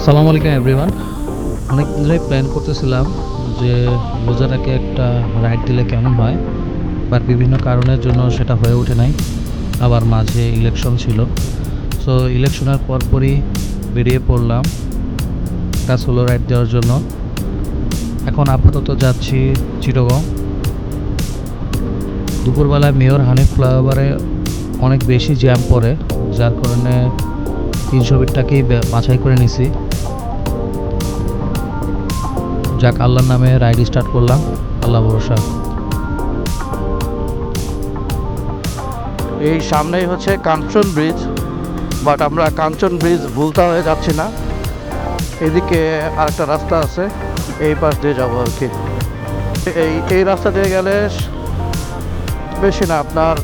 আসসালামু আলাইকুম এভরিওয়ান। অনেক দিন ধরেই প্ল্যান করতেছিলাম যে রোজাটাকে একটা রাইড দিলে কেমন হয়, বাট বিভিন্ন কারণের জন্য সেটা হয়ে ওঠে নাই। আবার মাঝে ইলেকশন ছিল, সো ইলেকশনের পরপরই বেরিয়ে পড়লাম একটা সোলো রাইড দেওয়ার জন্য। এখন আপাতত যাচ্ছি চিটাগং। দুপুরবেলায় মেয়র হানিফ ফ্লাইওভারে অনেক বেশি জ্যাম পড়ে, যার কারণে 300 ফিটটাকেই বাছাই করে নিছি। যাক, আল্লাহর নামে রাইড স্টার্ট করলাম, আল্লাহ ভরসা। এই সামনেই হচ্ছে কাঞ্চন ব্রিজ, বাট আমরা কাঞ্চন ব্রিজ ভুলতে হয়ে যাচ্ছি না। এদিকে আরেকটা রাস্তা আছে, এই পাশ দিয়ে যাবো আর কি। এই রাস্তা দিয়ে গেলে বেশি না, আপনার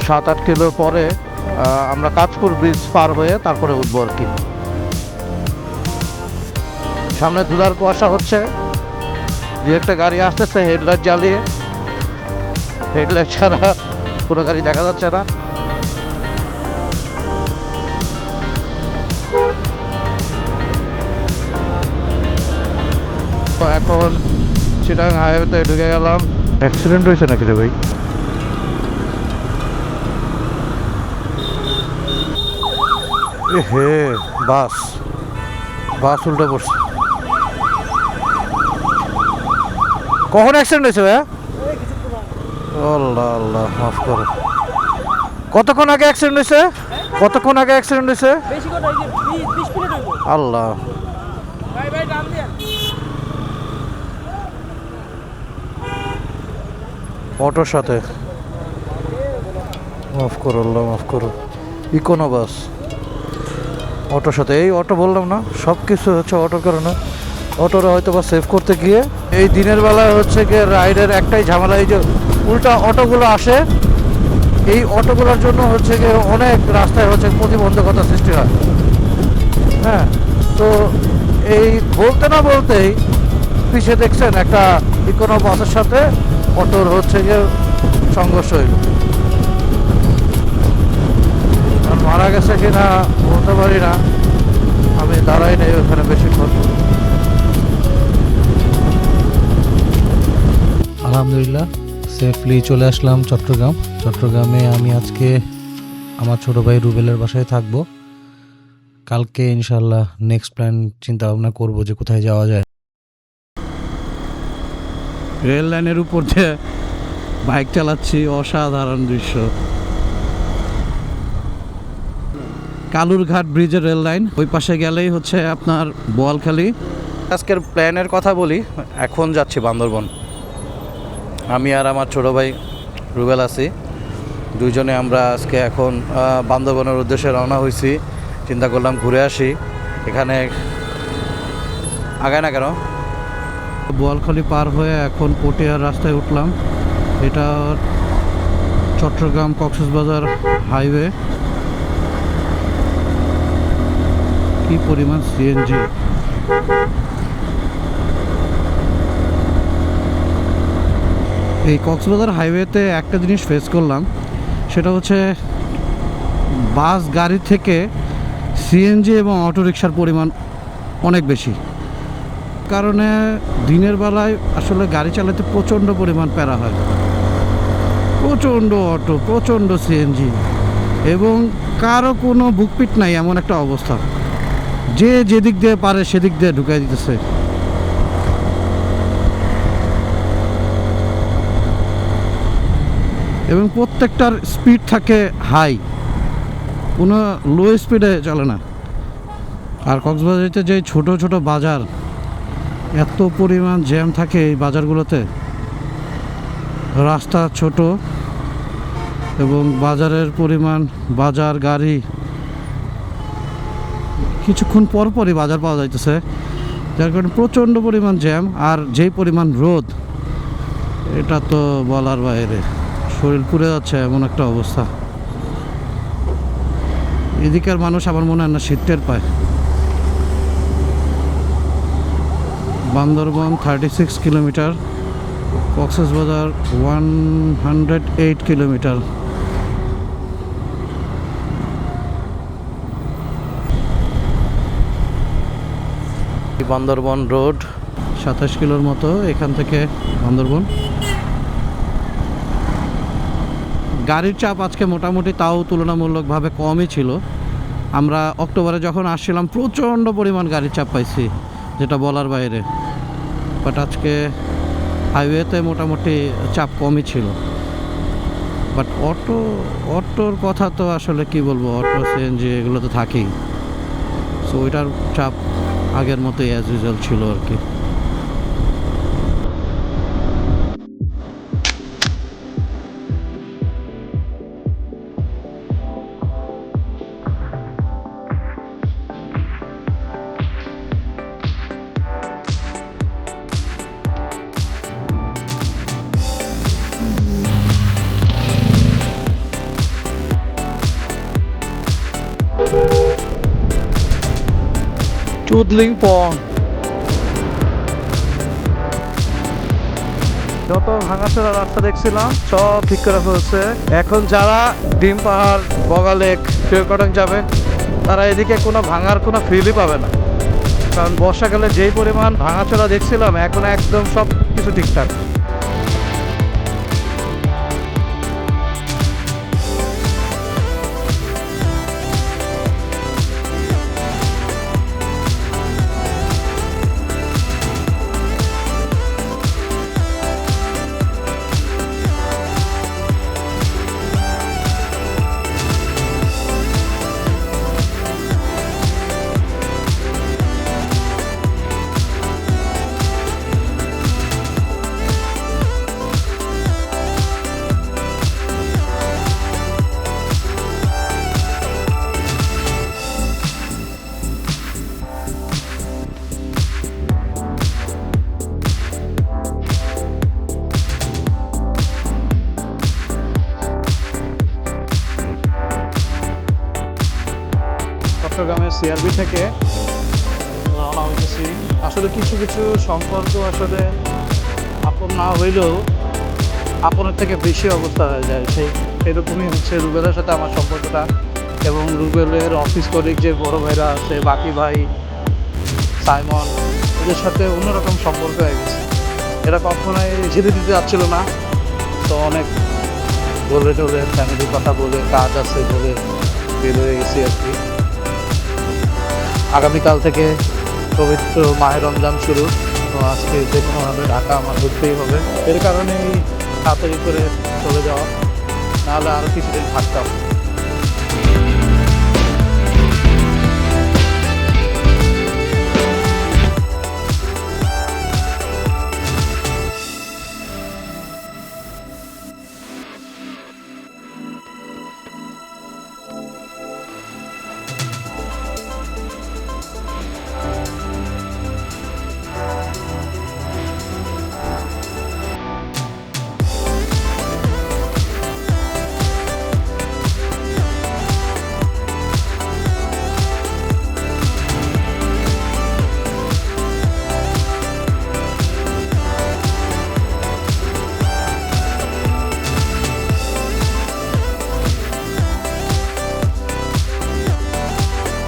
7-8 কিলো পরে আমরা কাঁচপুর ব্রিজ পার হয়ে তারপরে উঠবো আর কি। সামনে ধুলার কুয়াশা হচ্ছে, যে একটা গাড়ি আসতেছে হেডলাইট জ্বালিয়ে, হেডলাইট ছাড়া কোনো গাড়ি দেখা যাচ্ছে না। তো এখন চিটাগাং হাইওয়েতে ঢুকে গেলাম। অ্যাক্সিডেন্ট হয়েছে নাকি রে ভাই? হে, বাস উল্টে পড়ছে। কখন অ্যাক্সিডেন্ট হয়েছে ভাইয়া? আল্লাহ আল্লাহ, মাফ করো। কতক্ষণ আগে অ্যাক্সিডেন্ট হয়েছে? আল্লাহ, অটোর সাথে। মাফ করো আল্লাহ, মাফ করো। ইকোনো বাস অটোর সাথে। এই অটো বললাম না, সব কিছু হচ্ছে অটোর কারণে। অটোরা হয়তো বা সেভ করতে গিয়ে এই দিনের বেলায় হচ্ছে গিয়ে রাইডের একটাই ঝামেলা, এই যে উল্টা অটোগুলো আসে, এই অটোগুলোর জন্য হচ্ছে গিয়ে অনেক রাস্তায় হচ্ছে প্রতিবন্ধকতা সৃষ্টি হয়। হ্যাঁ, তো এই বলতে না বলতেই পিছিয়ে দেখছেন একটা ইকোনো বাসের সাথে অটোর হচ্ছে গিয়ে সংঘর্ষ হইল। মারা গেছে কিনা বলতে পারি না, আমি দাঁড়াই নেই ওখানে বেশিক্ষণ। আলহামদুলিল্লাহ সেফলি চলে আসলাম চট্টগ্রামে। আমি আজকে আমার ছোট ভাই রুবেলের বাসায় থাকবো। কালকে ইনশাল্লাহ নেক্সট প্ল্যান চিন্তা ভাবনা করবো যে কোথায় যাওয়া যায়। রেল লাইনের উপর দিয়ে বাইক চালাচ্ছি, অসাধারণ দৃশ্য। কালুরঘাট ব্রিজের রেল লাইন, ওই পাশে গেলেই হচ্ছে আপনার বোয়ালখালী। আজকের প্ল্যানের কথা বলি, এখন যাচ্ছি বান্দরবন। আমি আর আমার ছোটো ভাই রুবেল আছি, দুইজনে আমরা আজকে এখন বান্দরবনের উদ্দেশ্যে রওনা হয়েছি। চিন্তা করলাম ঘুরে আসি। এখানে আগায় না কেন, বোয়ালখালী পার হয়ে এখন পটিয়ার রাস্তায় উঠলাম। এটা চট্টগ্রাম কক্সবাজার হাইওয়ে। কি পরিমাণ সিএনজি! এই কক্সবাজার হাইওয়েতে একটা জিনিস ফেস করলাম, সেটা হচ্ছে বাস গাড়ি থেকে সিএনজি এবং অটোরিকশার পরিমাণ অনেক বেশি। কারণে দিনের বেলায় আসলে গাড়ি চালাতে প্রচণ্ড পরিমাণ প্যারা হয়। প্রচণ্ড অটো, প্রচণ্ড সিএনজি, এবং কারো কোনো বুকপিট নাই, এমন একটা অবস্থা। যে যেদিক দিয়ে পারে সেদিক দিয়ে ঢুকাই দিতেছে। এবং প্রত্যেকটার স্পিড থাকে হাই, কোনো লো স্পিডে চলে না। আর কক্সবাজারেতে যে ছোট ছোট বাজার, এত পরিমাণ জ্যাম থাকে এই বাজারগুলোতে। রাস্তা ছোট এবং বাজারের পরিমাণ, বাজার গাড়ি কিছুক্ষণ পরপরই বাজার পাওয়া যাইতেছে, যার কারণে প্রচণ্ড পরিমাণ জ্যাম। আর যেই পরিমাণ রোদ, এটা তো বলার বাইরে, শরীর পুড়ে যাচ্ছে এমন একটা অবস্থা। এদিকের মানুষ আমার মনে হয় না শীত টের পায়। Bandarban 36 kilometre, Cox's Bazar 108 kilometre. Bandarban road 27 কিলোর মতো এখান থেকে বান্দরবন। গাড়ির চাপ আজকে মোটামুটি তাও তুলনামূলকভাবে কমই ছিল। আমরা অক্টোবরে যখন আসছিলাম প্রচণ্ড পরিমাণ গাড়ির চাপ পাইছি, যেটা বলার বাইরে। বাট আজকে হাইওয়েতে মোটামুটি চাপ কমই ছিল। বাট অটোর কথা তো আসলে কি বলবো, অটো সিএনজি এগুলো তো থাকেই। সো ওইটার চাপ আগের মতোই অ্যাজ ইউজুয়াল ছিল আর কি। চুদলিং পং, যত ভাঙাচোরা রাস্তা দেখছিলাম সব ঠিক করে ফেলছে। এখন যারা ডিম পাহাড়, বগা লেক, টিরকটং যাবে তারা এদিকে কোনো ভাঙার কোনো ফিলই পাবে না, কারণ বর্ষাকালে যেই পরিমাণ ভাঙাচোরা দেখছিলাম এখন একদম সব কিছু ঠিকঠাক। চট্টগ্রামের সিআরবি থেকে রওনা হইতেছি। আসলে কিছু কিছু সম্পর্ক আসলে আপন না হইলেও আপনের থেকে বেশি অবস্থা হয়ে যায়, সেরকমই হচ্ছে রুবেলের সাথে আমার সম্পর্কটা। এবং রুবেলের অফিস কলিগ যে বড় ভাইরা আছে, বাকি ভাই, সাইমন, এদের সাথে অন্যরকম সম্পর্ক হয়ে গেছে। এরা কখনোই যেতে দিতে যাচ্ছিল না, তো অনেক বলে টলে ফ্যামিলির কথা বলে কাজ আছে বলে বের হয়ে গেছি আর কি। আগামীকাল থেকে পবিত্র মাহে রমজান শুরু, তো আজকে যে কোনোভাবে ঢাকা আমার ঘুরতেই হবে। এর কারণেই তাড়াতাড়ি করে চলে যাওয়া, নাহলে আরও কিছুদিন থাকতাম।